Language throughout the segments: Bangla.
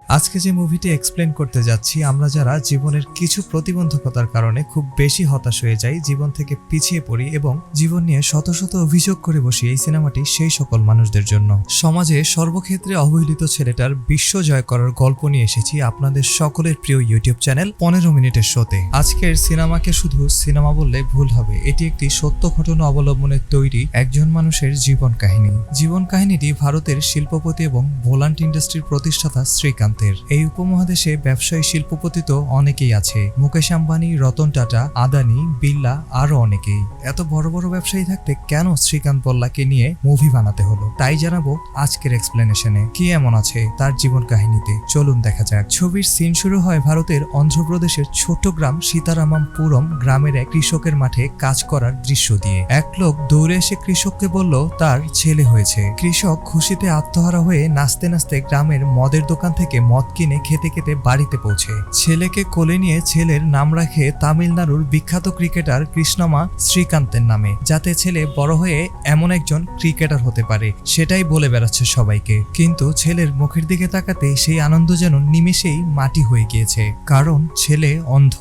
আজকে যে মুভিটি এক্সপ্লেন করতে যাচ্ছি, আমরা যারা জীবনের কিছু প্রতিবন্ধকতার কারণে খুব বেশি হতাশ হয়ে যাই, জীবন থেকে পিছিয়ে পড়ি এবং জীবন নিয়ে শত শত অভিযোগ করে বসি, এই সিনেমাটি সেই সকল মানুষদের জন্য। সমাজে সর্বক্ষেত্রে অবহেলিত ছেলেটার বিশ্ব জয় করার গল্প নিয়ে এসেছি আপনাদের সকলের প্রিয় ইউটিউব চ্যানেল 15 মিনিটের শোতে। আজকের সিনেমাকে শুধু সিনেমা বললে ভুল হবে, এটি একটি সত্য ঘটনা অবলম্বনে তৈরি একজন মানুষের জীবন কাহিনী। জীবন কাহিনীটি ভারতের শিল্পপতি এবং ভোলান্ট ইন্ডাস্ট্রির প্রতিষ্ঠাতা শ্রীকান্ত। এই উপমহাদেশে ব্যবসায়ী শিল্পপতি তো অনেকেই আছে, মুকেশ আম্বানি, রতন টাটা, আদানি, বিড়লা, আরো অনেকেই। এত বড় বড় ব্যবসায়ী থাকতে কেন শ্রীকান্ত বল্লাকে নিয়ে মুভি বানাতে হলো, তাই জানাবো আজকের এক্সপ্লেনেশনে। কি এমন আছে তার জীবন কাহিনীতে, চলুন দেখা যাক। ছবির সিন শুরু হয় ভারতের অন্ধ্রপ্রদেশের ছোট গ্রাম সীতারামপুরম গ্রামের এক কৃষকের মাঠে কাজ করার দৃশ্য দিয়ে। এক লোক দৌড়ে এসে কৃষককে বলল তার ছেলে হয়েছে। কৃষক খুশিতে আত্মহারা হয়ে নাচতে নাচতে গ্রামের মদের দোকান থেকে মদ কিনে খেতে খেতে বাড়িতে পৌঁছে। ছেলেকে কোলে নিয়ে ছেলের নাম রাখে তামিলনাড়ুর বিখ্যাত ক্রিকেটার কৃষ্ণমা শ্রীকান্তের নামে, যাতে ছেলে বড় হয়ে এমন একজন ক্রিকেটার হতে পারে, সেটাই বলে বেড়াচ্ছে সবাইকে। কিন্তু ছেলের মুখের দিকে তাকাতে সেই আনন্দ যেন নিমেষেই মাটি হয়ে গিয়েছে, কারণ ছেলে অন্ধ।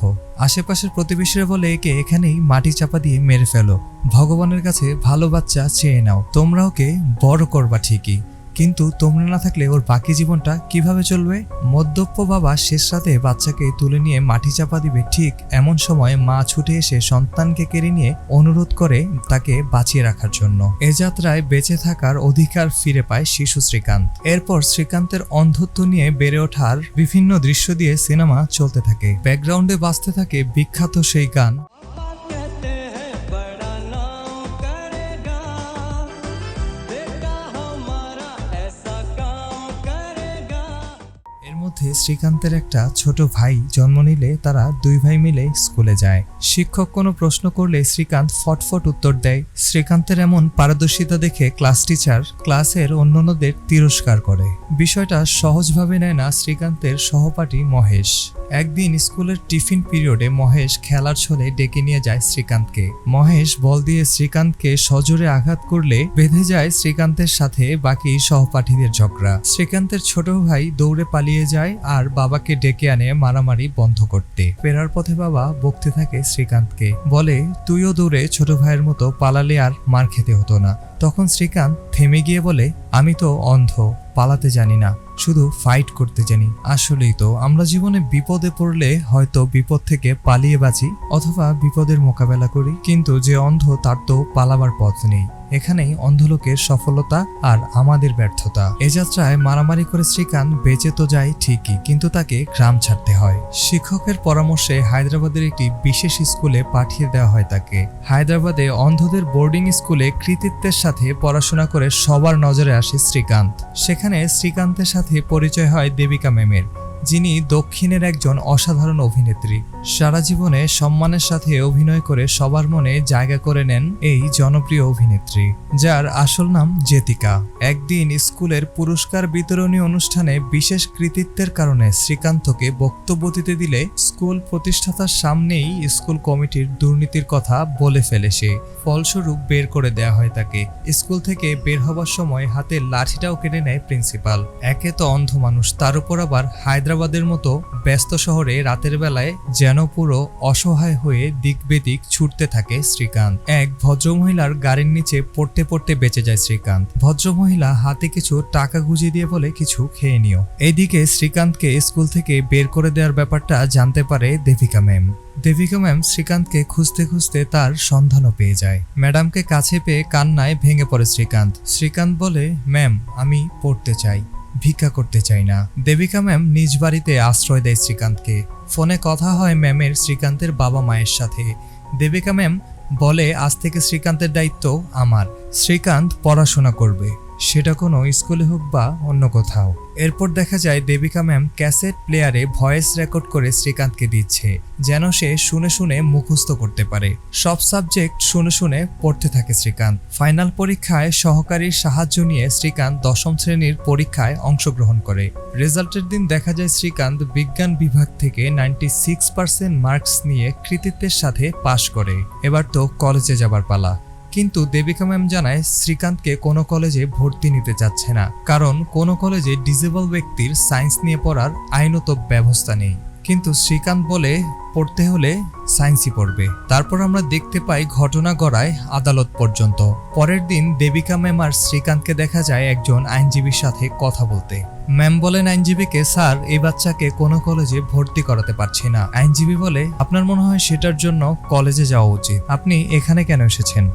আশেপাশের প্রতিবেশীরা বলে একে এখানেই মাটি চাপা দিয়ে মেরে ফেলো, ভগবানের কাছে ভালো বাচ্চা চেয়ে নাও, তোমরা ওকে বড় করবা ঠিকই, কিন্তু তোমরা না থাকলে ওর বাকি জীবনটা কিভাবে চলবে। মদ্যপ বাবা শেষ রাতে বাচ্চাকে তুলে নিয়ে মাটি চাপা দিবে, ঠিক এমন সময় মা ছুটে এসে সন্তানকে কেড়ে নিয়ে অনুরোধ করে তাকে বাঁচিয়ে রাখার জন্য। এ যাত্রায় বেঁচে থাকার অধিকার ফিরে পায় শিশু শ্রীকান্ত। এরপর শ্রীকান্তের অন্ধত্ব নিয়ে বেড়ে ওঠার বিভিন্ন দৃশ্য দিয়ে সিনেমা চলতে থাকে। ব্যাকগ্রাউন্ডে বাজতে থাকে বিখ্যাত সেই গান। শ্রীকান্তের একটা ছোট ভাই জন্ম নিলে তারা দুই ভাই মিলে স্কুলে যায়। শিক্ষক কোনো প্রশ্ন করলে শ্রীকান্ত ফটফট উত্তর দেয়। শ্রীকান্তের এমন পারদর্শিতা দেখে ক্লাস টিচার ক্লাসের অন্যান্যদের তিরস্কার করে। বিষয়টা সহজভাবে নেয় না শ্রীকান্তের সহপাঠী মহেশ। একদিন স্কুলের টিফিন পিরিয়ডে মহেশ খেলার ছলে ডেকে নিয়ে যায় শ্রীকান্তকে। মহেশ বল দিয়ে শ্রীকান্তকে সজোরে আঘাত করলে বেঁধে যায় শ্রীকান্তের সাথে বাকি সহপাঠীদের ঝগড়া। শ্রীকান্তের ছোট ভাই দৌড়ে পালিয়ে যায় আর বাবাকে ডেকে আনে মারামারি বন্ধ করতে। ফেরার পথে বাবা বকতে থাকে শ্রীকান্তকে, বলে তুইও দৌড়ে ছোট ভাইয়ের মতো পালালে আর মার খেতে হতো না। তখন শ্রীকান্ত থেমে গিয়ে বলে, আমি তো অন্ধ, পালাতে জানি না, শুধু ফাইট করতে জানি। আসলেই তো আমরা জীবনে বিপদে পড়লে হয়তো বিপদ থেকে পালিয়ে বাঁচি অথবা বিপদের মোকাবেলা করি, কিন্তু যে অন্ধ তার তো পালাবার পথ নেই। এখানেই অন্ধলোকের সফলতা আর আমাদের ব্যর্থতা। এ যাত্রায় মারামারি করে শ্রীকান্ত বেঁচে তো যায় ঠিকই, কিন্তু তাকে গ্রাম ছাড়তে হয়। শিক্ষকের পরামর্শে হায়দ্রাবাদের একটি বিশেষ স্কুলে পাঠিয়ে দেওয়া হয় তাকে। হায়দ্রাবাদে অন্ধদের বোর্ডিং স্কুলে কৃতিত্বের সাথে পড়াশোনা করে সবার নজরে আসে শ্রীকান্ত। সেখানে শ্রীকান্তের সাথে পরিচয় হয় দেবিকা ম্যামের, যিনি দক্ষিণের একজন অসাধারণ অভিনেত্রী। সারা জীবনে সম্মানের সাথে অভিনয় করে সবার মনে জায়গা করে নেন এই জনপ্রিয় অভিনেত্রী, যার আসল নাম জ্যোতিকা। একদিন স্কুলের পুরস্কার বিতরণী অনুষ্ঠানে বিশেষ কৃতিত্বের কারণে শ্রীকান্তকে বক্তব্য দিতে দিলে স্কুল প্রতিষ্ঠাতার সামনেই স্কুল কমিটির দুর্নীতির কথা বলে ফেলে সে। ফলস্বরূপ বের করে দেয়া হয় তাকে। স্কুল থেকে বের হবার সময় হাতের লাঠিটাও কেটে নেয় প্রিন্সিপাল। একে তো অন্ধ মানুষ, তার উপর আবার হায়দ্রাবাদের মতো ব্যস্ত শহরে রাতের বেলায় যেন পুরো অসহায় হয়ে দিক বেদিক ছুটতে থাকে শ্রীকান্ত। এক ভদ্রমহিলার গাড়ির নিচে পড়তে পড়তে বেঁচে যায় শ্রীকান্ত। ভদ্রমহিলা হাতে কিছু টাকা গুঁজে দিয়ে বলে, কিছু খেয়ে নিও। এইদিকে শ্রীকান্তকে স্কুল থেকে বের করে দেওয়ার ব্যাপারটা জানতে পারে দেবিকা ম্যাম। দেবিকা ম্যাম শ্রীকান্তকে খুঁজতে খুঁজতে তার সন্ধানও পেয়ে যায়। ম্যাডামকে কাছে পেয়ে কান্নায় ভেঙে পড়ে শ্রীকান্ত। শ্রীকান্ত বলে, ম্যাম আমি পড়তে চাই, ভিক্ষা করতে চাই না। দেবিকা ম্যাম নিজ বাড়িতে আশ্রয় দেয় শ্রীকান্তকে। ফোনে কথা হয় ম্যামের শ্রীকান্তের বাবা মায়ের সাথে। দেবিকা ম্যাম বলে, আজ থেকে শ্রীকান্তের দায়িত্ব আমার। শ্রীকান্ত পড়াশোনা করবে, সেটা কোনো স্কুলে হোক বা অন্য কোথাও। এরপর দেখা যায় দেবিকা ম্যাম ক্যাসেট প্লেয়ারে ভয়েস রেকর্ড করে শ্রীকান্তকে দিচ্ছে, যেন সে শুনে শুনে মুখস্থ করতে পারে। সব সাবজেক্ট শুনে শুনে পড়তে থাকে শ্রীকান্ত। ফাইনাল পরীক্ষায় সহকারীর সাহায্য নিয়ে শ্রীকান্ত 10ম শ্রেণীর পরীক্ষায় অংশগ্রহণ করে। রেজাল্টের দিন দেখা যায় শ্রীকান্ত বিজ্ঞান বিভাগ থেকে 96% মার্কস নিয়ে কৃতিত্বের সাথে পাশ করে। এবার তো কলেজে যাবার পালা। কিন্তু দেবিকা ম্যাম জানায় শ্রীকান্তকে কোনো কলেজে ভর্তি নিতে চাচ্ছে না, কারণ কোনো কলেজে ডিসেবল ব্যক্তির সায়েন্স নিয়ে পড়ার আইনত ব্যবস্থা নেই। কিন্তু শ্রীকান্ত বলে পড়তে হলে সায়েন্সই পড়বে। তারপর আমরা দেখতে পাই ঘটনা গড়ায় আদালত পর্যন্ত। পরের দিন দেবিকা ম্যাম আর শ্রীকান্তকে দেখা যায় একজন আইনজীবীর সাথে কথা বলতে। ম্যাম বলেন আইনজীবীকে, স্যার এই বাচ্চাকে কোনো কলেজে ভর্তি করাতে পারছি না। আইনজীবী বলে, আপনার মনে হয় সেটার জন্য কলেজে যাওয়া উচিত, আপনি এখানে কেন এসেছেন?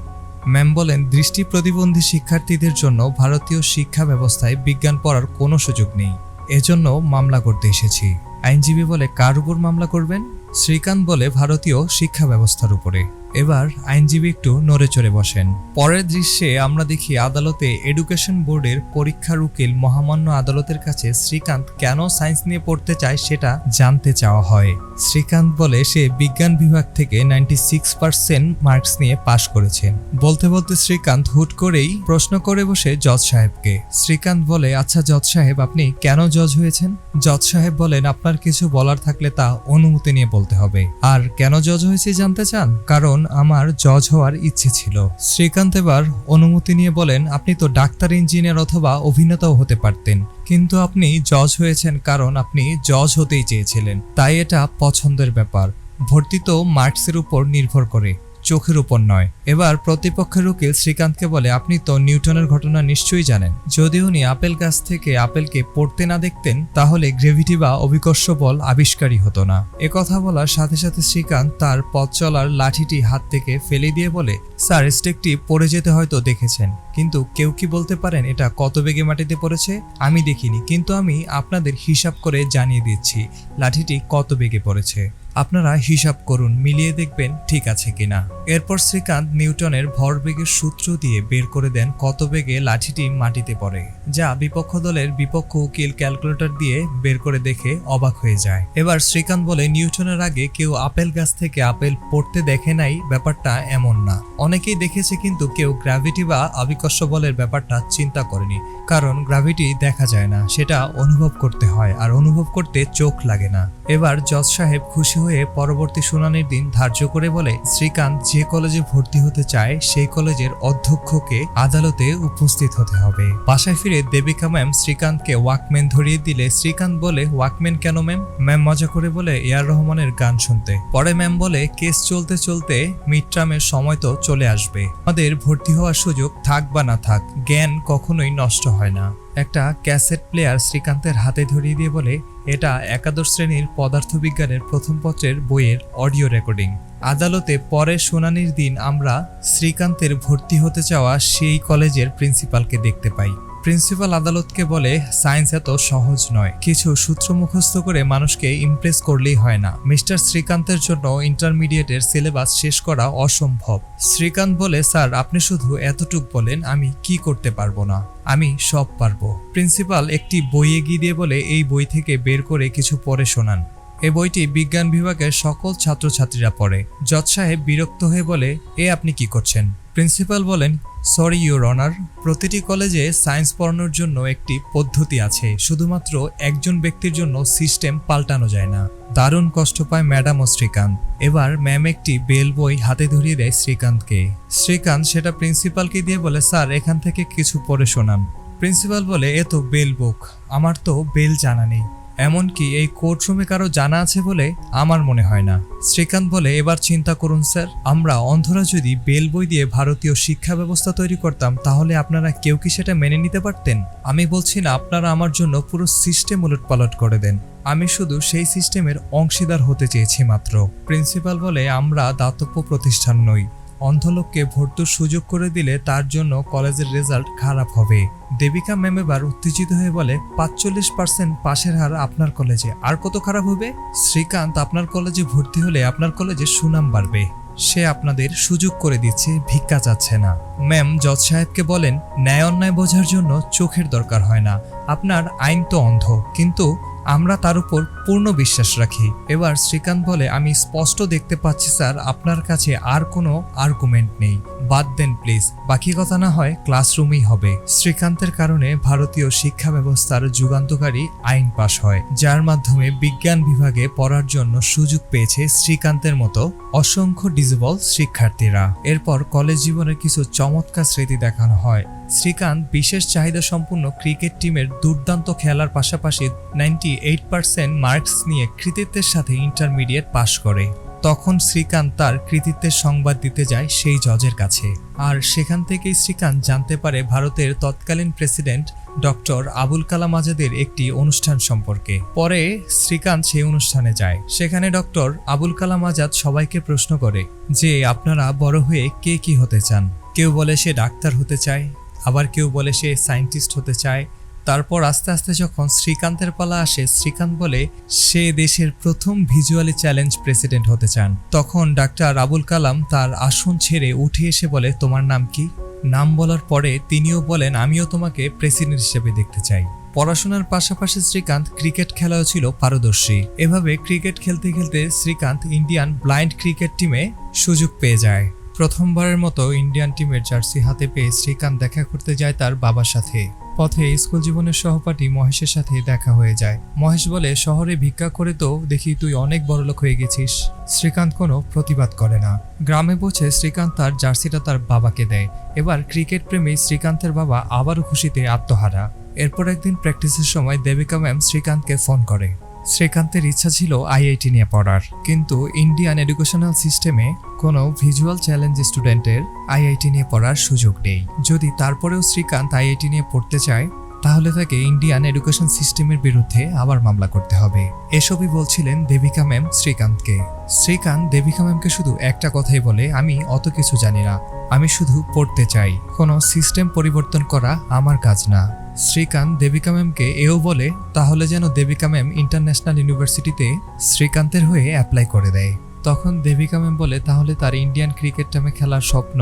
ম্যাম বলেন, দৃষ্টি প্রতিবন্ধী শিক্ষার্থীদের জন্য ভারতীয় শিক্ষা ব্যবস্থায় বিজ্ঞান পড়ার কোনো সুযোগ নেই, এজন্য মামলা করতে এসেছি। আইনজীবী বলে, কার উপর মামলা করবেন? শ্রীকান্ত বলে, ভারতীয় শিক্ষা ব্যবস্থার উপরে। এবার আইনজীবী একটু নড়ে চড়ে বসেন। পরের দৃশ্যে আমরা দেখি আদালতে এডুকেশন বোর্ডের পরীক্ষার উকিল মহামান্য আদালতের কাছে শ্রীকান্ত কেন সায়েন্স নিয়ে পড়তে চায় সেটা জানতে চাওয়া হয়। শ্রীকান্ত বলে সে বিজ্ঞান বিভাগ থেকে 96% মার্কস নিয়ে পাশ করেছেন। বলতে বলতে শ্রীকান্ত হুট করেই প্রশ্ন করে বসে জজ সাহেবকে। শ্রীকান্ত বলে, আচ্ছা জজ সাহেব, আপনি কেন জজ হয়েছেন? জজ সাহেব বলেন, আপনার কিছু বলার থাকলে তা অনুমতি নিয়ে বলতে হবে। আর কেন জজ হয়েছে জানতে চান? কারণ আমার জজ হওয়ার ইচ্ছে ছিল। শ্রীকান্ত এবার অনুমতি নিয়ে বলেন, আপনি তো ডাক্তার, ইঞ্জিনিয়ার অথবা অভিনেতাও হতে পারতেন, কিন্তু আপনি জজ হয়েছেন কারণ আপনি জজ হতেই চেয়েছিলেন, তাই এটা পছন্দের ব্যাপার। ভর্তি তো মার্কসের উপর নির্ভর করে, চোখের উপর নয়। এবার প্রতিপক্ষের উকিল শ্রীকান্তকে বলে, আপনি তো নিউটনের ঘটনা নিশ্চয়ই জানেন। যদি উনি আপেল গাছ থেকে আপেলকে পড়তে না দেখতেন তাহলে গ্রেভিটি বা অভিকর্ষ বল আবিষ্কারই হতো না। একথা বলার সাথে সাথে শ্রীকান্ত তার পথ চলার লাঠিটি হাত থেকে ফেলে দিয়ে বলে, স্যার স্টেকটি পড়ে যেতে হয়তো দেখেছেন, কিন্তু কেউ কি বলতে পারেন এটা কত বেগে মাটিতে পড়েছে? আমি দেখিনি, কিন্তু আমি আপনাদের হিসাব করে জানিয়ে দিচ্ছি লাঠিটি কত বেগে পড়েছে। আপনারা হিসাব করুন, মিলিয়ে দেখবেন ঠিক আছে কিনা। এরপর শ্রীকান্ত নিউটনের ভরবেগের সূত্র দিয়ে বের করে দেন কত বেগে লাঠিটি মাটিতে পড়ে, যা বিপক্ষ দলের বিপক্ষ উকিল ক্যালকুলেটর দিয়ে বের করে দেখে অবাক হয়ে যায়। এবার শ্রীকান্ত বলে, নিউটনের আগে কেউ আপেল গাছ থেকে আপেল পড়তে দেখে নাই ব্যাপারটা এমন না। অনেকেই দেখেছে, কিন্তু কেউ গ্র্যাভিটি বা আবিকর্ষ বলের ব্যাপারটা চিন্তা করেনি, কারণ গ্র্যাভিটি দেখা যায় না, সেটা অনুভব করতে হয়, আর অনুভব করতে চোখ লাগে না। এবার জজ সাহেব খুশি হয়ে পরবর্তী শুনানির দিন ধার্য করে বলে, শ্রীকান্ত যে কলেজে ভর্তি হতে চায় সেই কলেজের অধ্যক্ষকে আদালতে উপস্থিত হতে হবে। বাসায় ফিরে দেবিকা ম্যাম শ্রীকান্তকে ওয়াকম্যান ধরিয়ে দিলে শ্রীকান্ত বলে, ওয়াকম্যান কেন ম্যাম? ম্যাম মজা করে বলে, এআর রহমানের গান শুনতে। পরে ম্যাম বলে, কেস চলতে চলতে মিড টার্মের সময় তো চলে আসবে, আমাদের ভর্তি হওয়ার সুযোগ থাক বা না থাক, জ্ঞান কখনোই নষ্ট হয় না। একটা ক্যাসেট প্লেয়ার শ্রীকান্তের হাতে ধরিয়ে দিয়ে বলে, এটা একাদশ শ্রেণীর পদার্থবিজ্ঞানের প্রথম পত্রের বইয়ের অডিও রেকর্ডিং। আদালতে পরের শুনানির দিন আমরা শ্রীকান্তের ভর্তি হতে চাওয়া সেই কলেজের প্রিন্সিপালকে দেখতে পাই। প্রিন্সিপাল আদালতকে বলে, সায়েন্স এত সহজ নয়, কিছু সূত্র মুখস্থ করে মানুষকে ইমপ্রেস করলেই হয় না। মিস্টার শ্রীকান্তের জন্য ইন্টারমিডিয়েটের সিলেবাস শেষ করা অসম্ভব। শ্রীকান্ত বলে, স্যার আপনি শুধু এতটুক বলেন, আমি কি করতে পারবো না? আমি সব পারবো। প্রিন্সিপাল একটি বই এগিয়ে দিয়ে বলে, এই বই থেকে বের করে কিছু পড়ে শোনান। এই বইটি বিজ্ঞান বিভাগের সকল ছাত্রছাত্রীরা পড়ে। জজ সাহেব বিরক্ত হয়ে বলে, আপনি কি করছেন? প্রিন্সিপাল বলেন, সরি ইউর অনার, প্রতিটি কলেজে সায়েন্স পড়ানোর জন্য একটি পদ্ধতি আছে, শুধুমাত্র একজন ব্যক্তির জন্য সিস্টেম পাল্টানো যায় না। দারুণ কষ্ট পায় ম্যাডাম ও শ্রীকান্ত। এবার ম্যাম একটি বেল বই হাতে ধরিয়ে দেয় শ্রীকান্তকে। শ্রীকান্ত সেটা প্রিন্সিপালকে দিয়ে বলে, স্যার এখান থেকে কিছু পড়ে শোনান। প্রিন্সিপাল বলে, এ তো বেল বুক, আমার তো বেল জানা নেই, এমনকি এই কোর্টরুমে কারো জানা আছে বলে আমার মনে হয় না। শ্রীকান্ত বলে, এবার চিন্তা করুন স্যার, আমরা অন্ধরা যদি বেল বই দিয়ে ভারতীয় শিক্ষা ব্যবস্থা তৈরি করতাম তাহলে আপনারা কেউ কি সেটা মেনে নিতে পারতেন? আমি বলছি না আপনারা আমার জন্য পুরো সিস্টেম উলটপালট করে দেন, আমি শুধু সেই সিস্টেমের অংশীদার হতে চেয়েছি মাত্র। প্রিন্সিপাল বলে, আমরা দাতব্য প্রতিষ্ঠান নই, অন্ধলোককে ভর্তির সুযোগ করে দিলে তার জন্য কলেজের রেজাল্ট খারাপ হবে। দেবিকা ম্যাম এবার উত্তেজিত হয়ে বলে, 45% পাশের হার আপনার কলেজে, আর কত খারাপ হবে? শ্রীকান্ত, আপনার কলেজে ভর্তি হলে আপনার কলেজের সুনাম বাড়বে, সে আপনাদের সুযোগ করে দিচ্ছে, ভিক্ষা চাচ্ছে না। ম্যাম জজ সাহেবকে বলেন, ন্যায় অন্যায় বোঝার জন্য চোখের দরকার হয় না, আপনার আইন তো অন্ধ, কিন্তু আমরা তার উপর পূর্ণ বিশ্বাস রাখি। এবার শ্রীকান্ত বলে, আমি স্পষ্ট দেখতে পাচ্ছি স্যার আপনার কাছে আর কোনো আর্গুমেন্ট নেই, বাদ দেন প্লিজ, বাকি কথা না হয় ক্লাসরুমেই হবে। শ্রীকান্তের কারণে ভারতীয় শিক্ষা ব্যবস্থার যুগান্তকারী আইন পাশ হয়, যার মাধ্যমে বিজ্ঞান বিভাগে পড়ার জন্য সুযোগ পেয়েছে শ্রীকান্তের মতো অসংখ্য ডিজেবল শিক্ষার্থীরা। এরপর কলেজ জীবনের কিছু চমৎকার স্মৃতি দেখানো হয়। শ্রীকান্ত বিশেষ চাহিদা সম্পন্ন ক্রিকেট টিমের দুর্দান্ত খেলার পাশাপাশি 98% মার্কস নিয়ে কৃতিত্বের সাথে ইন্টারমিডিয়েট পাশ করে। তখন শ্রীকান্ত তার কৃতিত্বের সংবাদ দিতে যায় সেই জজের কাছে, আর সেখান থেকেই শ্রীকান্ত জানতে পারে ভারতের তৎকালীন প্রেসিডেন্ট ডক্টর আবুল কালাম আজাদের একটি অনুষ্ঠান সম্পর্কে। পরে শ্রীকান্ত সেই অনুষ্ঠানে যায়। সেখানে ডক্টর আবুল কালাম আজাদ সবাইকে প্রশ্ন করে যে আপনারা বড় হয়ে কে কি হতে চান। কেউ বলে সে ডাক্তার হতে চায়, আবার কেউ বলে সে সায়েন্টিস্ট হতে চায়। তারপর আস্তে আস্তে যখন শ্রীকান্তের পালা আসে, শ্রীকান্ত বলে সে দেশের প্রথম ভিজুয়ালি চ্যালেঞ্জ প্রেসিডেন্ট হতে চান। তখন ডাক্তার আবুল কালাম তার আসন ছেড়ে উঠে এসে বলে, তোমার নাম কি? নাম বলার পরে তিনিও বলেন, আমিও তোমাকে প্রেসিডেন্ট হিসেবে দেখতে চাই। পড়াশোনার পাশাপাশি শ্রীকান্ত ক্রিকেট খেলাও ছিল পারদর্শী। এভাবে ক্রিকেট খেলতে খেলতে শ্রীকান্ত ইন্ডিয়ান ব্লাইন্ড ক্রিকেট টিমে সুযোগ পেয়ে যায়। প্রথমবারের মতো ইন্ডিয়ান টিমের জার্সি হাতে পেয়ে শ্রীকান্ত দেখা করতে যায় তার বাবার সাথে। পথে স্কুল জীবনের সহপাঠী মহেশের সাথে দেখা হয়ে যায়। মহেশ বলে, শহরে ভিক্ষা করে তো দেখি তুই অনেক বড়লোক হয়ে গেছিস। শ্রীকান্ত কোনো প্রতিবাদ করে না। গ্রামে পৌঁছে শ্রীকান্ত তার জার্সিটা তার বাবাকে দেয়। এবার ক্রিকেট প্রেমী শ্রীকান্তের বাবা আবারও খুশিতে আত্মহারা। এরপর একদিন প্র্যাকটিসের সময় দেবিকা ম্যাম শ্রীকান্তকে ফোন করে। শ্রীকান্তের ইচ্ছা ছিল আইআইটি নিয়ে পড়ার, কিন্তু ইন্ডিয়ান এডুকেশনাল সিস্টেমে কোনো ভিজুয়াল চ্যালেঞ্জ স্টুডেন্টের আইআইটি নিয়ে পড়ার সুযোগ নেই। যদি তারপরেও শ্রীকান্ত আইআইটি নিয়ে পড়তে চায়, তাহলে তাকে ইন্ডিয়ান এডুকেশন সিস্টেমের বিরুদ্ধে আবার মামলা করতে হবে। এসবই বলছিলেন দেবিকা ম্যাম শ্রীকান্তকে। শ্রীকান্ত দেবিকা ম্যামকে শুধু একটা কথাই বলে, আমি অত কিছু জানি না, আমি শুধু পড়তে চাই, কোনো সিস্টেম পরিবর্তন করা আমার কাজ না। শ্রীকান্ত দেবিকা ম্যামকে এও বলে তাহলে যেন দেবিকা ম্যাম ইন্টারন্যাশনাল ইউনিভার্সিটিতে শ্রীকান্তের হয়ে অ্যাপ্লাই করে দেয়। তখন দেবিকা ম্যাম বলে তাহলে তার ইন্ডিয়ান ক্রিকেট টিমে খেলার স্বপ্ন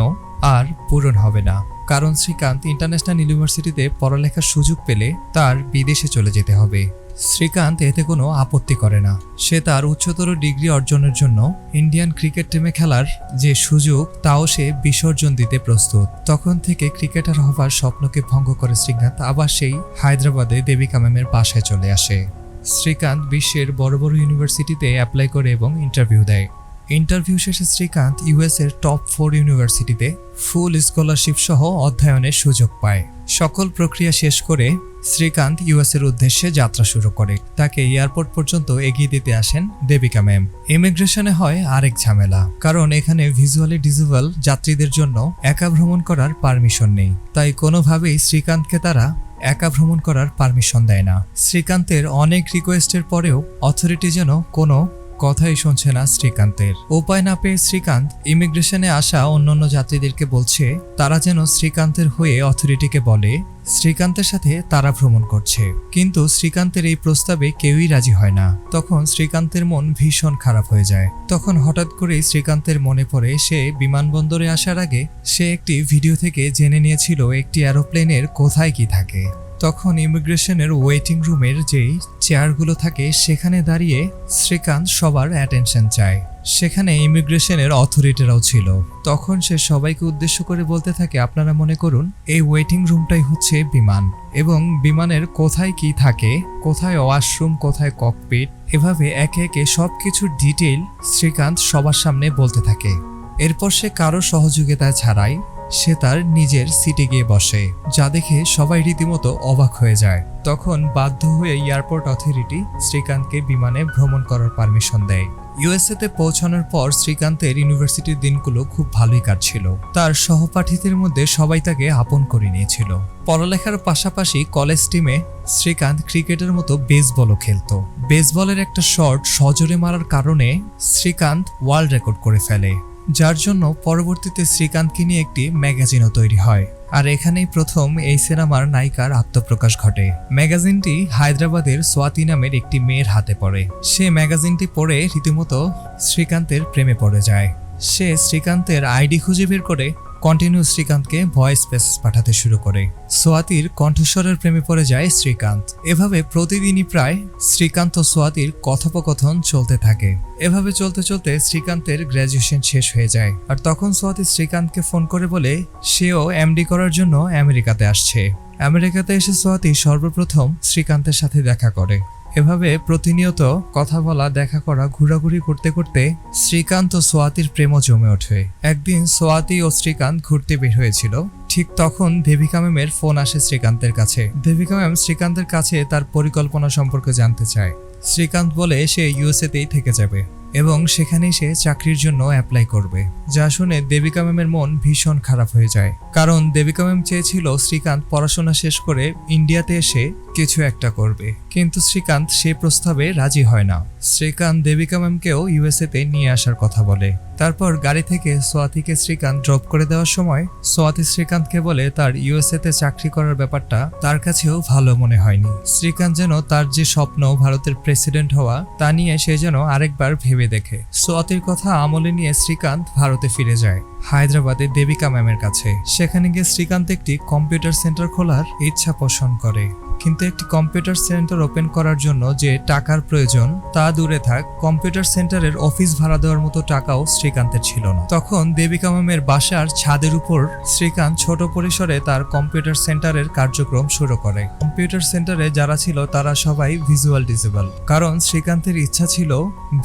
আর পূরণ হবে না, কারণ শ্রীকান্ত ইন্টারন্যাশনাল ইউনিভার্সিটিতে পড়ালেখার সুযোগ পেলে তার বিদেশে চলে যেতে হবে। শ্রীকান্ত এতে কোনো আপত্তি করে না। সে তার উচ্চতর ডিগ্রি অর্জনের জন্য ইন্ডিয়ান ক্রিকেট টিমে খেলার যে সুযোগ তাও সে বিসর্জন দিতে প্রস্তুত। তখন থেকে ক্রিকেটার হবার স্বপ্নকে ভঙ্গ করে শ্রীকান্ত আবার সেই হায়দ্রাবাদে দেবিকা ম্যামের বাসায় চলে আসে। শ্রীকান্ত বিশ্বের বড় বড় ইউনিভার্সিটিতে অ্যাপ্লাই করে এবং ইন্টারভিউ দেয়। ইন্টারভিউ শেষে শ্রীকান্ত ইউএস এর টপ 4 ইউনিভার্সিটিতে ফুল স্কলারশিপ সহ অধ্যয়নের সুযোগ পায়। সকল প্রক্রিয়া শেষ করে শ্রীকান্ত ইউএস এর উদ্দেশ্যে যাত্রা শুরু করে। তাকে এয়ারপোর্ট পর্যন্ত এগিয়ে দিতে আসেন দেবিকা ম্যাম। ইমিগ্রেশনে হয় আরেক ঝামেলা, কারণ এখানে ভিজুয়ালি ডিসেবল যাত্রীদের জন্য একা ভ্রমণ করার পারমিশন নেই। তাই কোনোভাবেই শ্রীকান্তকে তারা একা ভ্রমণ করার পারমিশন দেয় না। শ্রীকান্তের অনেক রিকোয়েস্টের পরেও অথরিটি যেন কোনো কথাই শুনছে না শ্রীকান্তের। উপায় না পেয়ে শ্রীকান্ত ইমিগ্রেশনে আসা অন্যান্য যাত্রীদেরকে বলছে তারা যেন শ্রীকান্তের হয়ে অথরিটিকে বলে শ্রীকান্তের সাথে তারা ভ্রমণ করছে, কিন্তু শ্রীকান্তের এই প্রস্তাবে কেউই রাজি হয় না। তখন শ্রীকান্তের মন ভীষণ খারাপ হয়ে যায়। তখন হঠাৎ করেই শ্রীকান্তের মনে পড়ে সে বিমানবন্দরে আসার আগে সে একটি ভিডিও থেকে জেনে নিয়েছিল একটি এরোপ্লেনের কোথায় কি থাকে। তখন ইমিগ্রেশনের ওয়েটিং রুমের যেই চেয়ারগুলো থাকে সেখানে দাঁড়িয়ে শ্রীকান্ত সবার অ্যাটেনশন চায়। সেখানে ইমিগ্রেশনের অথরিটিরাও ছিল। তখন সে সবাইকে উদ্দেশ্য করে বলতে থাকে, আপনারা মনে করুন এই ওয়েটিং রুমটাই হচ্ছে বিমান, এবং বিমানের কোথায় কি থাকে, কোথায় ওয়াশরুম, কোথায় ককপিট, এভাবে একে একে সবকিছু ডিটেইল শ্রীকান্ত সবার সামনে বলতে থাকে। এরপর সে কারো সহযোগিতা ছাড়াই সে তার নিজের সিটে গিয়ে বসে, যা দেখে সবাই রীতিমতো অবাক হয়ে যায়। তখন বাধ্য হয়ে এয়ারপোর্ট অথরিটি শ্রীকান্তকে বিমানে ভ্রমণ করার পারমিশন দেয়। ইউএসএতে পৌঁছানোর পর শ্রীকান্তের ইউনিভার্সিটির দিনগুলো খুব ভালোই কাটছিল। তার সহপাঠীদের মধ্যে সবাই তাকে আপন করে নিয়েছিল। পড়ালেখার পাশাপাশি কলেজ টিমে শ্রীকান্ত ক্রিকেটের মতো বেসবলও খেলতো। বেসবলের একটা শট সজোরে মারার কারণে শ্রীকান্ত ওয়ার্ল্ড রেকর্ড করে ফেলে, যার জন্য পরবর্তীতে শ্রীকান্তকে নিয়ে একটি ম্যাগাজিনও তৈরি হয়। আর এখানেই প্রথম এই সিনেমার নায়িকার আত্মপ্রকাশ ঘটে। ম্যাগাজিনটি হায়দ্রাবাদের সোয়াতি নামের একটি মেয়ের হাতে পড়ে। সে ম্যাগাজিনটি পড়ে রীতিমতো শ্রীকান্তের প্রেমে পড়ে যায়। সে শ্রীকান্তের আইডি খুঁজে বের করে কন্টিনিউ শ্রীকান্তকে ভয়েস মেসেজ পাঠাতে শুরু করে। সোয়াতির কণ্ঠস্বরের প্রেমে পড়ে যায় শ্রীকান্ত। এভাবে প্রতিদিনই প্রায় শ্রীকান্ত ও সোয়াতির কথোপকথন চলতে থাকে। এভাবে চলতে চলতে শ্রীকান্তের গ্র্যাজুয়েশন শেষ হয়ে যায়। আর তখন সোয়াতি শ্রীকান্তকে ফোন করে বলে সেও এমডি করার জন্য আমেরিকাতে আসছে। আমেরিকাতে এসে সোয়াতি সর্বপ্রথম শ্রীকান্তের সাথে দেখা করে। এভাবে প্রতিনিয়ত কথা বলা, দেখা করা, ঘোরাঘুরি করতে করতে শ্রীকান্ত ও সোয়াতির প্রেমও জমে ওঠে। একদিন সোয়াতি ও শ্রীকান্ত ঘুরতে বের হয়েছিল। ঠিক তখন দেবিকা ম্যামের ফোন আসে শ্রীকান্তের কাছে। দেবিকা ম্যাম শ্রীকান্তের কাছে তার পরিকল্পনা সম্পর্কে জানতে চায়। শ্রীকান্ত বলে সে ইউএসএতেই থেকে যাবে এবং সেখানেই সে চাকরির জন্য অ্যাপ্লাই করবে। যা শুনে দেবিকা ম্যামের মন ভীষণ খারাপ হয়ে যায়, কারণ দেবিকা ম্যাম চেয়েছিল শ্রীকান্ত পড়াশোনা শেষ করে ইন্ডিয়াতে এসে কিছু একটা করবে, কিন্তু শ্রীকান্ত সে প্রস্তাবে রাজি হয় না। শ্রীকান্ত দেবিকা ম্যামকেও ইউএসএতে নিয়ে আসার কথা বলে। তারপর গাড়ি থেকে সোয়াতিকে শ্রীকান্ত ড্রপ করে দেওয়ার সময় সোয়াতি শ্রীকান্তকে বলে তার ইউএসএতে চাকরি করার ব্যাপারটা তার কাছেও ভালো মনে হয়নি। শ্রীকান্ত যেন তার যে স্বপ্ন ভারতের প্রেসিডেন্ট হওয়া তা নিয়ে সে যেন আরেকবার ভেবে দেখে। সোয়াতির কথা আমলে নিয়ে শ্রীকান্ত ভারতে ফিরে যায়, হায়দ্রাবাদে দেবিকা ম্যামের কাছে। সেখানে গিয়ে শ্রীকান্ত একটি কম্পিউটার সেন্টার খোলার ইচ্ছা পোষণ করে, কিন্তু একটি কম্পিউটার সেন্টার ওপেন করার জন্য যে টাকার প্রয়োজন তা দূরে থাক, কম্পিউটার সেন্টারের অফিস ভাড়া দেওয়ার মতো টাকাও শ্রীকান্তের ছিল না। তখন দেবিকা ম্যামের বাসার ছাদের উপর শ্রীকান্ত ছোট পরিসরে তার কম্পিউটার সেন্টারের কার্যক্রম শুরু করে। কম্পিউটার সেন্টারে যারা ছিল তারা সবাই ভিজুয়াল ডিসেবল, কারণ শ্রীকান্তের ইচ্ছা ছিল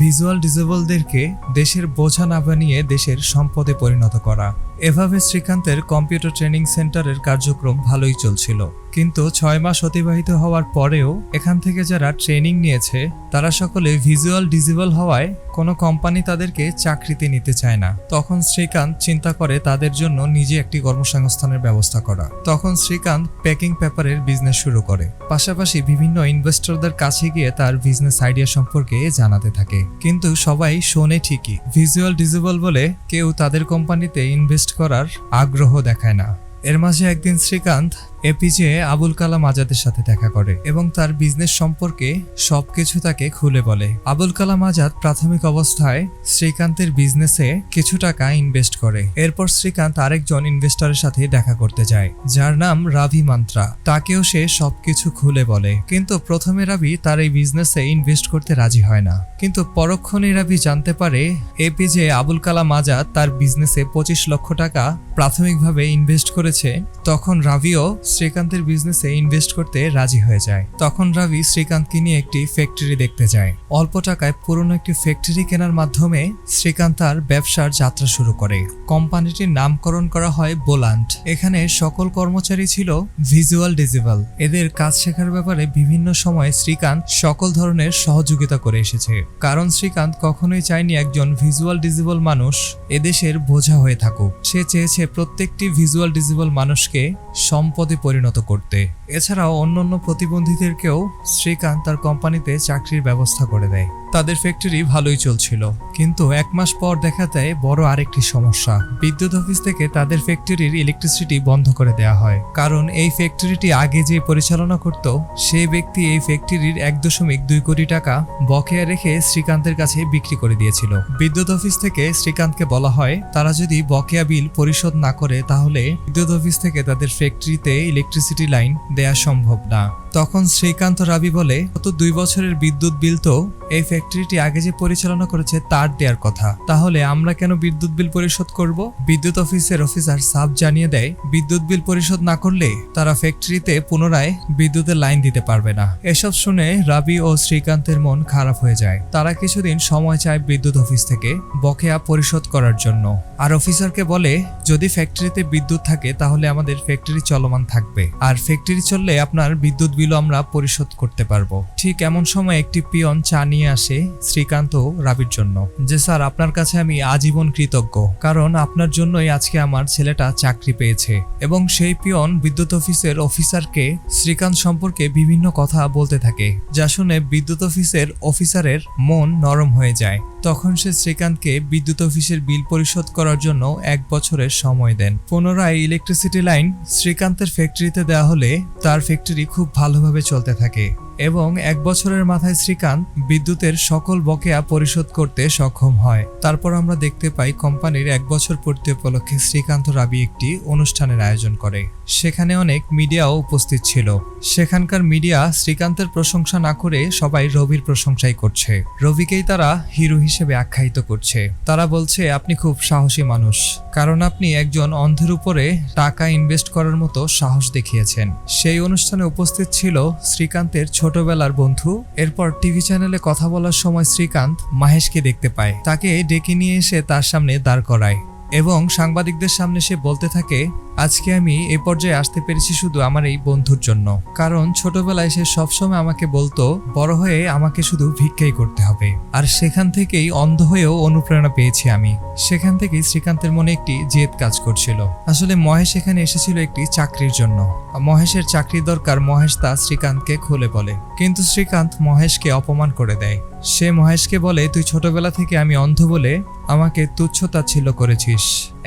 ভিজুয়াল ডিসেবলদেরকে দেশের বোঝা না বানিয়ে দেশের সম্পদে পরিণত করা। এভাবে শ্রীকান্তের কম্পিউটার ট্রেনিং সেন্টারের কার্যক্রম ভালোই চলছিল, কিন্তু 6 মাস অতিবাহিত হওয়ার পরেও এখান থেকে যারা ট্রেনিং নিয়েছে তারা সকলে ভিজুয়াল ডিসেবল হওয়ায় কোনো কোম্পানি তাদেরকে চাকরিতে নিতে চায় না। তখন শ্রীকান্ত চিন্তা করে তাদের জন্য নিজে একটি কর্মসংস্থানের ব্যবস্থা করা। তখন শ্রীকান্ত প্যাকিং পেপারের বিজনেস শুরু করে, পাশাপাশি বিভিন্ন ইনভেস্টরদের কাছে গিয়ে তার বিজনেস আইডিয়া সম্পর্কে জানাতে থাকে। কিন্তু সবাই শোনে ঠিকই, ভিজুয়াল ডিসেবল বলে কেউ তাদের কোম্পানিতে ইনভেস্ট করার আগ্রহ দেখায় না। এর মাঝে একদিন শ্রীকান্ত এপিজে আবুল কালাম আজাদের সাথে দেখা করে এবং তার বিজনেস সম্পর্কে সবকিছু তাকে খুলে বলে। আবুল কালাম আজাদ প্রাথমিক অবস্থায় শ্রীকান্তের বিজনেসে কিছু টাকা ইনভেস্ট করে। এরপর শ্রীকান্ত আরেকজন ইনভেস্টরের সাথে দেখা করতে যায়, যার নাম রাভি মান্ত্রা। তাকেও সে সবকিছু খুলে বলে, কিন্তু প্রথমে রাভি তার এই বিজনেসে ইনভেস্ট করতে রাজি হয় না। কিন্তু পরক্ষণে রাভি জানতে পারে এপিজে আবুল কালাম আজাদ তার বিজনেসে 25 লক্ষ টাকা প্রাথমিকভাবে ইনভেস্ট করেছে। তখন রাভিও শ্রীকান্তের বিজনেসে ইনভেস্ট করতে রাজি হয়ে যায়। তখন রাভি শ্রীকান্তকে নিয়ে একটি ফ্যাক্টরি দেখতে যায়। অল্প টাকায় পুরনো একটি ফ্যাক্টরি কেনার মাধ্যমে শ্রীকান্ত তার ব্যবসার যাত্রা শুরু করে। কোম্পানিটির নামকরণ করা হয় বোলান্ড। এখানে সকল কর্মচারী ছিল ভিজুয়াল ডিসেবল। এদের কাজ শেখার ব্যাপারে বিভিন্ন সময়ে শ্রীকান্ত সকল ধরনের সহযোগিতা করে এসেছে, কারণ শ্রীকান্ত কখনোই চায়নি একজন ভিজুয়াল ডিসেবল মানুষ এদেশের বোঝা হয়ে থাকুক। সে চেয়েছে প্রত্যেকটি ভিজুয়াল ডিসেবল মানুষকে সম্পদে পরিণত করতে। এছাড়াও অন্যান্য প্রতিবন্ধীদেরকেও শ্রীকান্ত তার কোম্পানিতে চাকরির ব্যবস্থা করে দেয়। তাদের ফ্যাক্টরি ভালোই চলছিল, কিন্তু 1 মাস পর দেখা দেয় বড় আরেকটি সমস্যা। বিদ্যুৎ অফিস থেকে তাদের ফ্যাক্টরির ইলেকট্রিসিটি বন্ধ করে দেওয়া হয়, কারণ এই ফ্যাক্টরিটি আগে যে পরিচালনা করত সেই ব্যক্তি এই ফ্যাক্টরির 1.2 কোটি টাকা বকেয়া রেখে শ্রীকান্তের কাছে বিক্রি করে দিয়েছিল। বিদ্যুৎ অফিস থেকে শ্রীকান্তকে বলা হয় তারা যদি বকেয়া বিল পরিশোধ না করে তাহলে বিদ্যুৎ অফিস থেকে তাদের ফ্যাক্টরিতে ইলেকট্রিসিটি লাইন দেয়া সম্ভব না। তখন শ্রীকান্ত রাভি বলে গত 2 বছরের বিদ্যুৎ বিল তো এই ফ্যাক্টরিটি আগে যে পরিচালনা করেছে তার দেওয়ার কথা, তাহলে আমরা কেন বিদ্যুৎ বিল পরিশোধ করব? বিদ্যুৎ অফিসের অফিসার সাফ জানিয়ে দেয় বিদ্যুৎ বিল পরিশোধ না করলে তারা ফ্যাক্টরিতে পুনরায় বিদ্যুতের লাইন দিতে পারবে না। এসব শুনে রাভি ও শ্রীকান্তের মন খারাপ হয়ে যায়। তারা কিছুদিন সময় চায় বিদ্যুৎ অফিস থেকে বকেয়া পরিশোধ করার জন্য, আর অফিসারকে বলে যদি ফ্যাক্টরিতে বিদ্যুৎ থাকে তাহলে আমাদের ফ্যাক্টরি চলমান থাকবে, আর ফ্যাক্টরি চললে আপনার বিদ্যুৎ বিলও আমরা পরিশোধ করতে পারবো। ঠিক এমন সময় একটি পিয়ন চা নিয়ে আসে শ্রীকান্ত ও রাভির জন্য, যে স্যার আপনার কাছে আমি আজীবন কৃতজ্ঞ, কারণ আপনার জন্যই আজকে আমার ছেলেটা চাকরি পেয়েছে। এবং সেই পিয়ন বিদ্যুৎ অফিসের অফিসারকে শ্রীকান্ত সম্পর্কে বিভিন্ন কথা বলতে থাকে, যা শুনে বিদ্যুৎ অফিসের অফিসারের মন নরম হয়ে যায়। তখন সে শ্রীকান্তকে বিদ্যুৎ অফিসের বিল পরিশোধ করার জন্য 1 বছরের সময় দেন। পুনরায় ইলেকট্রিসিটি লাইন শ্রীকান্তের ফ্যাক্টরিতে দেওয়া হলে তার ফ্যাক্টরি খুব ভালোভাবে চলতে থাকে। এবং 1 বছরের মাথায় শ্রীকান্ত বিদ্যুতের সকল বকেয়া পরিশোধ করতে সক্ষম হয়। তারপর আমরা দেখতে পাই কোম্পানির 1 বছর পূর্তি উপলক্ষে শ্রীকান্ত ও রাবি একটি অনুষ্ঠানের আয়োজন করে। সেখানে অনেক মিডিয়াও উপস্থিত ছিল। সেখানকার মিডিয়া শ্রীকান্তের প্রশংসা না করে সবাই রবির প্রশংসাই করছে। রবিকেই তারা হিরো হিসেবে আখ্যায়িত করছে। তারা বলছে আপনি খুব সাহসী মানুষ, কারণ আপনি একজন অন্ধের উপরে টাকা ইনভেস্ট করার মতো সাহস দেখিয়েছেন। সেই অনুষ্ঠানে উপস্থিত ছিল শ্রীকান্তের ছোটবেলার বন্ধু। এরপর টিভি চ্যানেলে কথা বলার সময় শ্রীকান্ত মাহেশকে দেখতে পায়। তাকে ডেকে নিয়ে এসে তার সামনে দাঁড় করায় এবং সাংবাদিকদের সামনে সে বলতে থাকে, আজকে আমি এ পর্যায়ে আসতে পেরেছি শুধু আমার এই বন্ধুর জন্য, কারণ ছোটবেলায় সে সবসময় আমাকে বলতো বড় হয়ে আমাকে শুধু ভিক্ষাই করতে হবে। আর সেখান থেকেই অন্ধ হয়েও অনুপ্রেরণা পেয়েছি আমি। সেখান থেকেই শ্রীকান্তের মনে একটি জেদ কাজ করছিল। আসলে মহেশ এখানে এসেছিল একটি চাকরির জন্য। মহেশের চাকরি দরকার, মহেশ তা শ্রীকান্তকে খুলে বলে। কিন্তু শ্রীকান্ত মহেশকে অপমান করে দেয়। সে মহেশকে বলে, তুই ছোটবেলা থেকে আমি অন্ধ বলে আমাকে তুচ্ছ-তাচ্ছিল্য করেছিস,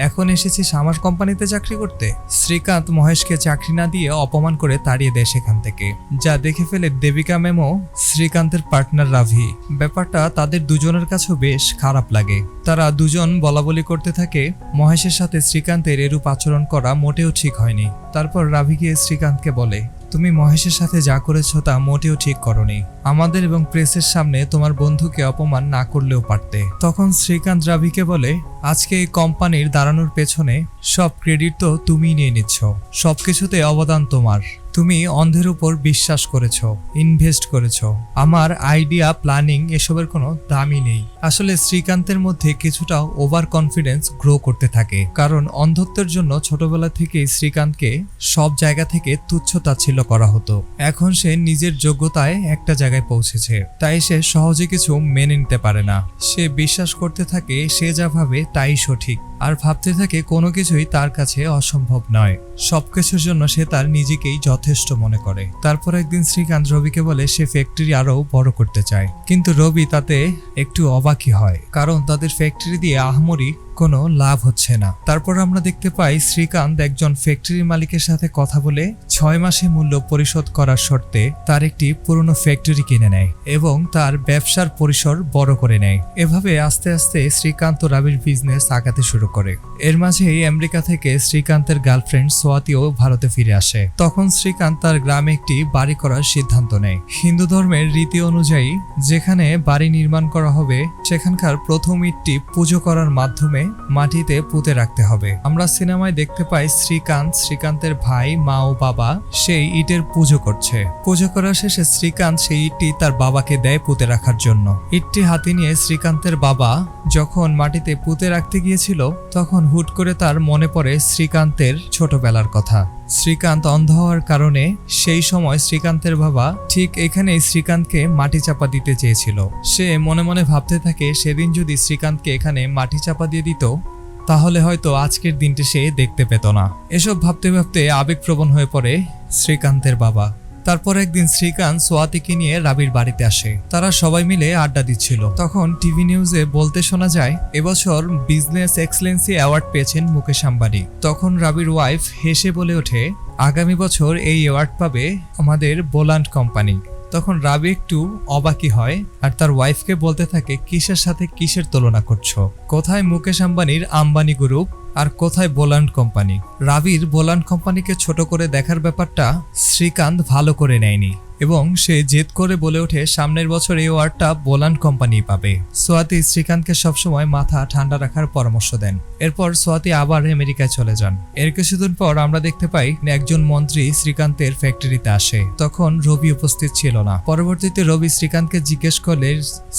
এখন এসেছিস আমার কোম্পানিতে চাকরি করতে। শ্রীকান্ত মহেশকে চাকরি না দিয়ে অপমান করে তাড়িয়ে দেয় সেখান থেকে, যা দেখে ফেলে দেবিকা ম্যামও শ্রীকান্তের পার্টনার রাভি। ব্যাপারটা তাদের দুজনের কাছেও বেশ খারাপ লাগে। তারা দুজন বলাবলি করতে থাকে মহেশের সাথে শ্রীকান্তের এরূপ আচরণ করা মোটেও ঠিক হয়নি। তারপর রাভি গিয়ে শ্রীকান্তকে বলে, তুমি মহেশের সাথে যা করেছ তা মোটেও ঠিক করনি। আমাদের এবং প্রেসের সামনে তোমার বন্ধুকে অপমান না করলেও পারতে। তখন শ্রীকান্ত রাভিকে বলে, আজকে এই কোম্পানির দাঁড়ানোর পেছনে সব ক্রেডিট তো তুমিই নিয়ে নিচ্ছ, সবকিছুতে অবদান তোমার। তুমি অন্ধের উপর বিশ্বাস করেছ, ইনভেস্ট করেছ। আমার আইডিয়া, প্ল্যানিং এসবের কোনো দামই নেই। আসলে শ্রীকান্তের মধ্যে কিছুটা ওভার কনফিডেন্স গ্রো করতে থাকে, কারণ অন্ধত্বের জন্য ছোটবেলা থেকেই শ্রীকান্তকে সব জায়গা থেকে তুচ্ছ-তাচ্ছিল্য করা হতো। এখন সে নিজের যোগ্যতায় একটা জায়গায় পৌঁছেছে, তাই সে সহজে কিছু মেনে নিতে পারে না। সে বিশ্বাস করতে থাকে সে যা ভাবে তাই সঠিক, আর ভাবতে থাকে কোনো কিছুই তার কাছে অসম্ভব নয়। সবকিছুর জন্য সে তার নিজেকেই যথেষ্ট মনে করে। তারপর একদিন শ্রীকান্ত রবিকে বলে সে ফ্যাক্টরি আরো বড় করতে চায়, কিন্তু রবি তাতে একটু অবাকই হয়, কারণ তাদের ফ্যাক্টরি দিয়ে আহামরি কোনো লাভ হচ্ছে না। তারপর আমরা দেখতে পাই শ্রীকান্ত একজন ফ্যাক্টরির মালিকের সাথে কথা বলে 6 মাসে মূল্য পরিশোধ করার শর্তে তার একটি পুরনো ফ্যাক্টরি কিনে নেয় এবং তার ব্যবসার পরিসর বড় করে নেয়। এভাবে আস্তে আস্তে শ্রীকান্ত ও রাবির বিজনেস আগাতে শুরু করে। এর মাঝেই আমেরিকা থেকে শ্রীকান্তের গার্লফ্রেন্ড সোয়াতিও ভারতে ফিরে আসে। তখন শ্রীকান্ত তার গ্রামে একটি বাড়ি করার সিদ্ধান্ত নেয়। হিন্দু ধর্মের রীতি অনুযায়ী যেখানে বাড়ি নির্মাণ করা হবে সেখানকার প্রথম ইটটি পুজো করার মাধ্যমে মাটিতে পুঁতে রাখতে হবে। আমরা সিনেমায় দেখতে পাই শ্রীকান্তের ভাই, মা ও বাবা সেই ইটের পুজো করছে। পুজো করার শেষে শ্রীকান্ত সেই ইটটি তার বাবাকে দেয় পুঁতে রাখার জন্য। ইটটি হাতে নিয়ে শ্রীকান্তের বাবা যখন মাটিতে পুঁতে রাখতে গিয়েছিল তখন হুট করে তার মনে পড়ে শ্রীকান্তের ছোটবেলার কথা। শ্রীকান্ত অন্ধ হওয়ার কারণে সেই সময় শ্রীকান্তের বাবা ঠিক এখানেই শ্রীকান্তকে মাটি চাপা দিতে চেয়েছিল। সে মনে মনে ভাবতে থাকে সেদিন যদি শ্রীকান্তকে এখানে মাটি চাপা দিয়ে দিত তাহলে হয়তো আজকের দিনটি সে দেখতে পেত না। এসব ভাবতে ভাবতে আবেগপ্রবণ হয়ে পড়ে শ্রীকান্তের বাবা। তারপর একদিন শ্রীকান্ত সোয়াতিকে নিয়ে রাবির বাড়িতে আসে। তারা সবাই মিলে আড্ডা দিচ্ছিল। তখন টিভি নিউজে বলতে শোনা যায় এবছর বিজনেস এক্সেলেন্সি অ্যাওয়ার্ড পেয়েছেন মুকেশ আম্বানি। তখন রাবির ওয়াইফ হেসে বলে ওঠে, আগামী বছর এই অ্যাওয়ার্ড পাবে আমাদের বোলান্ড কোম্পানি। তখন রাবি একটু অবাকই হয় আর তার ওয়াইফকে বলতে থাকে, কিসের সাথে কিসের তুলনা করছো? কোথায় মুকেশ আম্বানির আম্বানি গ্রুপ আর কোথায় বোলান্ড কোম্পানি? রাবির বোলান্ড কোম্পানিকে ছোট করে দেখার ব্যাপারটা শ্রীকান্ত ভালো করে নেয়নি এবং সে জেদ করে বলে ওঠে সামনের বছর এই অ্যাওয়ার্ডটা বোলান্ড কোম্পানি পাবে। সোয়াতি শ্রীকান্তকে সবসময় মাথা ঠান্ডা রাখার পরামর্শ দেন। এরপর সোয়াতি আবার আমেরিকায় চলে যান। এর কিছুদিন পর আমরা দেখতে পাই একজন মন্ত্রী শ্রীকান্তের ফ্যাক্টরিতে আসে। তখন রবি উপস্থিত ছিল না। পরবর্তীতে রবি শ্রীকান্তকে জিজ্ঞেস করলে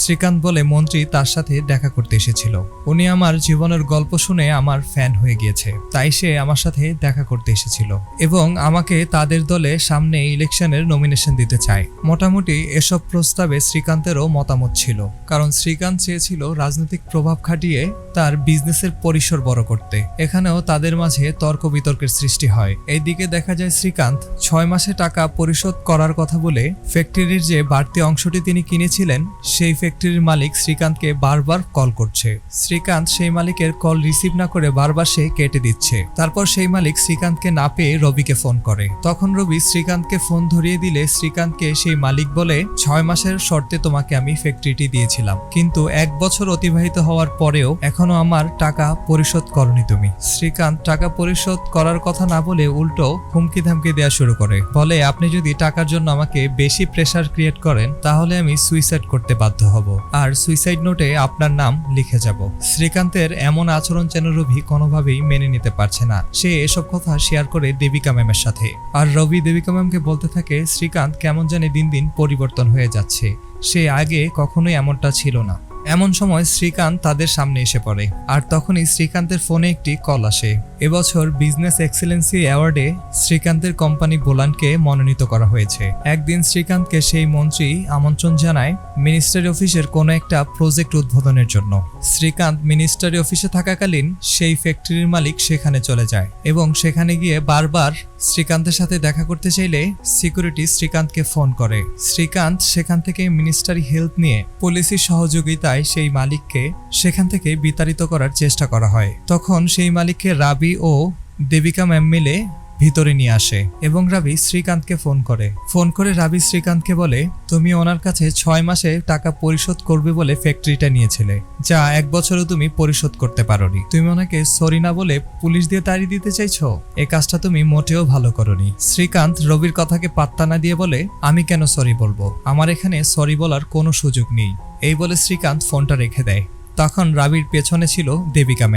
শ্রীকান্ত বলে মন্ত্রী তার সাথে দেখা করতে এসেছিল। উনি আমার জীবনের গল্প শুনে আমার ফ্যান হয়ে গিয়েছে, তাই সে আমার সাথে দেখা করতে এসেছিল এবং আমাকে তাদের দলে সামনে ইলেকশনের নমিনেশন দিতে চায়। মোটামুটি এসব প্রস্তাবে শ্রীকান্তেরও মতামত ছিল, কারণ শ্রীকান্ত চেয়েছিল রাজনৈতিক প্রভাব খাটিয়ে তার বিজনেসের পরিসর বড় করতে। এখানেও তাদের মাঝে তর্ক বিতর্কের সৃষ্টি হয়। এইদিকে দেখা যায় শ্রীকান্ত 6 মাসে টাকা পরিশোধ করার কথা বলে ফ্যাক্টরির যে বাড়তি অংশটি তিনি কিনেছিলেন সেই ফ্যাক্টরির মালিক শ্রীকান্তকে বারবার কল করছে। শ্রীকান্ত সেই মালিকের কল রিসিভ না করে বারবার সে কেটে দিচ্ছে। তারপর সেই মালিক শ্রীকান্তকে না পেয়ে রবিকে ফোন করে। তখন রবি শ্রীকান্তকে ফোন ধরিয়ে দিলে শ্রীকান্ত শ্রীকান্তকে সেই মালিক বলে 6 মাসের শর্তে তোমাকে আমি ফ্যাক্টরিটি দিয়েছিলাম, কিন্তু 1 বছর অতিবাহিত হওয়ার পরেও এখনো আমার টাকা পরিশোধ করনি তুমি। শ্রীকান্ত টাকা পরিশোধ করার কথা না বলে উল্টো হুমকি ধামকি দেওয়া শুরু করে, বলে আপনি যদি টাকার জন্য আমাকে বেশি প্রেসার ক্রিয়েট করেন তাহলে আমি সুইসাইড করতে বাধ্য হব, আর সুইসাইড নোটে আপনার নাম লিখে যাব। শ্রীকান্তের এমন আচরণ যেন রবি কোনোভাবেই মেনে নিতে পারছে না। সে এসব কথা শেয়ার করে দেবিকা ম্যামের সাথে, আর রবি দেবিকা ম্যামকে বলতে থাকে শ্রীকান্ত কেমন জানি দিন দিন পরিবর্তন হয়ে যাচ্ছে, সে আগে কখনোই এমনটা ছিল না। এমন সময় শ্রীকান্ত তাদের সামনে এসে পড়ে, আর তখনই শ্রীকান্তের ফোনে একটি কল আসে। এবছর বিজনেস এক্সেলেন্সি অ্যাওয়ার্ডে শ্রীকান্তের কোম্পানি বোলানকে মনোনীত করা হয়েছে। একদিন শ্রীকান্তকে সেই মন্ত্রী আমন্ত্রণ জানায় মিনিস্ট্রি অফিসের কোনো একটা প্রজেক্ট উদ্বোধনের জন্য। শ্রীকান্ত মিনিস্ট্রি অফিসে থাকাকালীন সেই ফ্যাক্টরির মালিক সেখানে চলে যায় এবং সেখানে গিয়ে বারবার শ্রীকান্তের সাথে দেখা করতে চাইলে সিকিউরিটি শ্রীকান্তকে ফোন করে। শ্রীকান্ত সেখান থেকে মিনিস্ট্রি হেল্প নিয়ে পুলিশের সহযোগিতায় সেই মালিককে সেখান থেকে বিতাড়িত করার চেষ্টা করা হয়। তখন সেই মালিককে রাবি ও দেবিকা ম্যাম মিলে ভিতরে নিয়ে আসে এবং রাবি শ্রীকান্তকে ফোন করে রাবি শ্রীকান্তকে বলে তুমি ওনার কাছে 6 মাসে টাকা পরিশোধ করবে বলে ফ্যাক্টরিটা নিয়েছিলে, যা 1 বছরও তুমি পরিশোধ করতে পারোনি। তুমি ওনাকে সরি না বলে পুলিশ দিয়ে তাড়িয়ে দিতে চাইছো, এই কাজটা তুমি মোটেও ভালো করোনি। শ্রীকান্ত রবির কথাকে পাত্তা না দিয়ে বলে আমি কেন সরি বলবো, আমার এখানে সরি বলার কোনো সুযোগ নেই। এই বলে শ্রীকান্ত ফোনটা রেখে দেয়। তখন রাবির পেছনে ছিল দেবিকা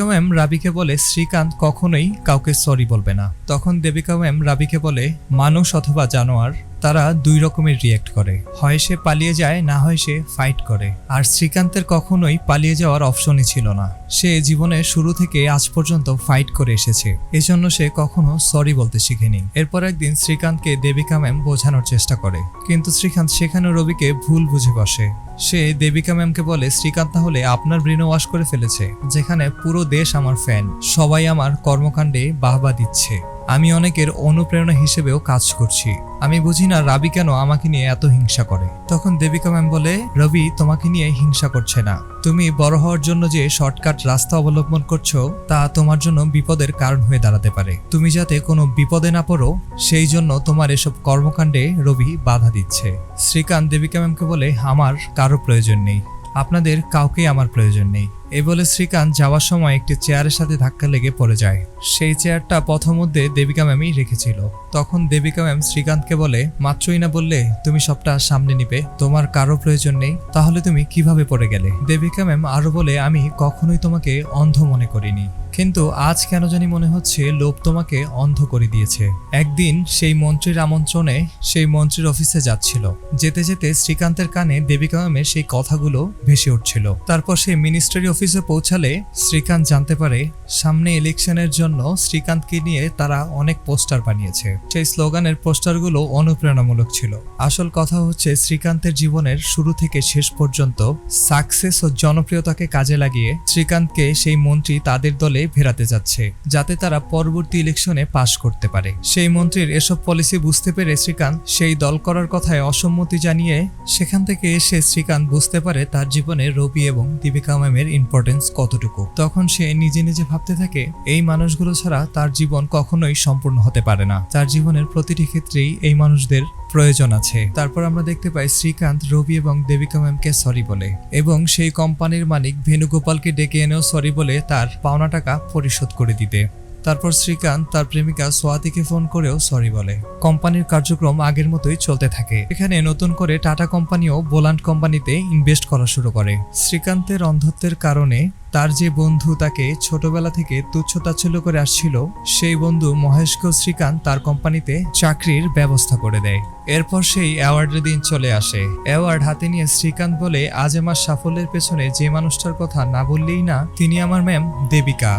ম্যাম রাবিকে বলে শ্রীকান্ত কখনোই কাউকে সরি বলবে না। তখন দেবিকা ম্যাম রাবিকে বলে মানুষ অথবা জানোয়ার তারা 2 রকমের রিয়্যাক্ট করে, হয় সে পালিয়ে যায় না হয় সে ফাইট করে। আর শ্রীকান্তের কখনোই পালিয়ে যাওয়ার অপশনই ছিল না, সে জীবনের শুরু থেকে আজ পর্যন্ত ফাইট করে এসেছে, এজন্য সে কখনো সরি বলতে শিখেনি। এরপর একদিন শ্রীকান্তকে দেবিকা ম্যাম বোঝানোর চেষ্টা করে, কিন্তু শ্রীকান্ত সেখানে রবিকে ভুল বুঝে বসে। সে দেবিকা ম্যামকে বলে শ্রীকান্ত তাহলে আপনার ব্রেন ওয়াশ করে ফেলেছে, যেখানে পুরো দেশ আমার ফ্যান, সবাই আমার কর্মকাণ্ডে বাহবা দিচ্ছে, আমি অনেকের অনুপ্রেরণা হিসেবেও কাজ করছি, আমি বুঝি না রাবি কেন আমাকে নিয়ে এত হিংসা করে। তখন দেবিকা ম্যাম বলে রবি তোমাকে নিয়ে হিংসা করছে না, তুমি বড় হওয়ার জন্য যে শর্টকাট রাস্তা অবলম্বন করছো তা তোমার জন্য বিপদের কারণ হয়ে দাঁড়াতে পারে, তুমি যাতে কোনো বিপদে না পড়ো সেই জন্য তোমার এসব কর্মকাণ্ডে রবি বাধা দিচ্ছে। শ্রীকান্ত দেবিকা ম্যামকে বলে আমার কারো প্রয়োজন নেই, আপনাদের কাউকেই আমার প্রয়োজন নেই। এই বলে শ্রীকান্ত যাওয়ার সময় একটি চেয়ারের সাথে ধাক্কা লেগে পড়ে যায়। সেই চেয়ারটা প্রথমধ্যে দেবিকা ম্যামই রেখেছিল। তখন দেবিকা ম্যাম শ্রীকান্তকে বলে মাত্রই না বললে তুমি সবটা সামনে নিবে, তোমার কারো প্রয়োজন নেই, তাহলে তুমি কিভাবে পড়ে গেলে। দেবিকা ম্যাম আরো বলে আমি কখনোই তোমাকে অন্ধ মনে করিনি, কিন্তু আজ কেন জানি মনে হচ্ছে লোভ তোমাকে অন্ধ করে দিয়েছে। একদিন সেই মন্ত্রীর আমন্ত্রণে সেই মন্ত্রীর অফিসে যাচ্ছিল, যেতে যেতে শ্রীকান্তের কানে দেবিকা ম্যামের সেই কথাগুলো ভেসে উঠছিল। তারপর সেই মিনিস্ট্রি অফিসে পৌঁছালে শ্রীকান্ত জানতে পারে সামনে ইলেকশনের জন্য শ্রীকান্তকে নিয়ে তারা অনেক পোস্টার বানিয়েছে। সেই স্লোগানের পোস্টারগুলো অনুপ্রেরণামূলক ছিল। আসল কথা হচ্ছে শ্রীকান্তের জীবনের শুরু থেকে শেষ পর্যন্ত সাকসেস ও জনপ্রিয়তাকে কাজে লাগিয়ে শ্রীকান্তকে সেই মন্ত্রী তাদের দলে ফেরাতে যাচ্ছে, যাতে তারা পরবর্তী ইলেকশনে পাশ করতে পারে। সেই মন্ত্রীর এসব পলিসি বুঝতে পেরে শ্রীকান্ত সেই দল করার কথায় অসম্মতি জানিয়ে সেখান থেকে এসে শ্রীকান্ত বুঝতে পারে তার জীবনে রবি এবং দেবিকা ম্যামের ইম্পর্টেন্স কতটুকু। তখন সে নিজে নিজে ভাবতে থাকে এই মানুষগুলো ছাড়া তার জীবন কখনোই সম্পূর্ণ হতে পারে না, তার জীবনের প্রতিটি ক্ষেত্রেই এই মানুষদের প্রয়োজন আছে। তারপর আমরা দেখতে পাই শ্রীকান্ত রবি এবং দেবিকা ম্যামকে সরি বলে এবং সেই কোম্পানির মালিক ভেনুগোপালকে ডেকে এনেও সরি বলে তার পাওনা টাকা পরিশোধ করে দিতে। তারপর শ্রীকান্ত তার প্রেমিকা সোয়াতিকে ফোন করেও সরি বলে। কোম্পানির কার্যক্রম আগের মতোই চলতে থাকে। এখানে নতুন করে টাটা কোম্পানিও বোলান্ড কোম্পানিতে ইনভেস্ট করা শুরু করে। শ্রীকান্তের অন্ধত্বের কারণে তার যে বন্ধু তাকে ছোটবেলা থেকে তুচ্ছ তাচ্ছিল্য করে আসছিল, সেই বন্ধু মহেশকেও শ্রীকান্ত তার কোম্পানিতে চাকরির ব্যবস্থা করে দেয়। এরপর সেই অ্যাওয়ার্ডের দিন চলে আসে। অ্যাওয়ার্ড হাতে নিয়ে শ্রীকান্ত বলে আজ আমার সাফল্যের পেছনে যে মানুষটার কথা না বললেই না, তিনি আমার ম্যাম দেবিকা।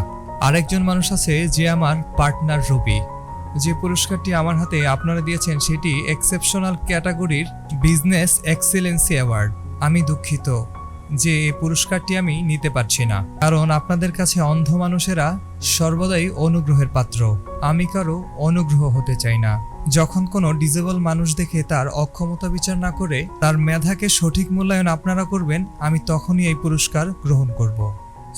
আরেকজন মানুষ আছে যে আমার পার্টনার রবি। যে পুরস্কারটি আমার হাতে আপনারা দিয়েছেন সেটি এক্সেপশনাল ক্যাটাগরির বিজনেস এক্সেলেন্সি অ্যাওয়ার্ড। আমি দুঃখিত যে এই পুরস্কারটি আমি নিতে পারছি না, কারণ আপনাদের কাছে অন্ধ মানুষেরা সর্বদাই অনুগ্রহের পাত্র। আমি কারো অনুগ্রহ হতে চাই না। যখন কোনো ডিজেবল মানুষ দেখে তার অক্ষমতা বিচার না করে তার মেধাকে সঠিক মূল্যায়ন আপনারা করবেন, আমি তখনই এই পুরস্কার গ্রহণ করব।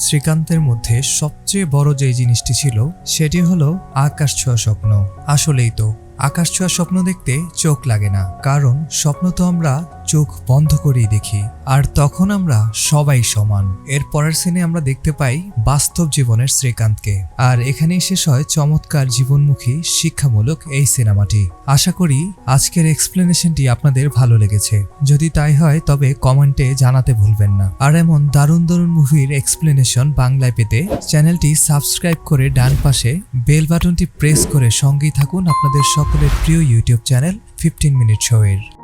শ্রীকান্তের মধ্যে সবচেয়ে বড় যে জিনিসটি ছিল সেটি হলো আকাশ ছোঁয়া স্বপ্ন। আসলেই তো আকাশ ছোঁয়া স্বপ্ন দেখতে চোখ লাগে না, কারণ স্বপ্ন তো আমরা চোখ বন্ধ করেই দেখি, আর তখন আমরা সবাই সমান। এর পরের সিনে আমরা দেখতে পাই বাস্তব জীবনের শ্রীকান্তকে। আর এখানেই শেষ হয় চমৎকার জীবনমুখী শিক্ষামূলক এই সিনেমাটি। আশা করি আজকের এক্সপ্লেনেশনটি আপনাদের ভালো লেগেছে। যদি তাই হয় তবে কমেন্টে জানাতে ভুলবেন না। আর এমন দারুণ দারুণ মুভির এক্সপ্লেনেশন বাংলায় পেতে চ্যানেলটি সাবস্ক্রাইব করে ডান পাশে বেল বাটনটি প্রেস করে সঙ্গেই থাকুন আপনাদের সকলের প্রিয় ইউটিউব চ্যানেল 15 মিনিট শো এর।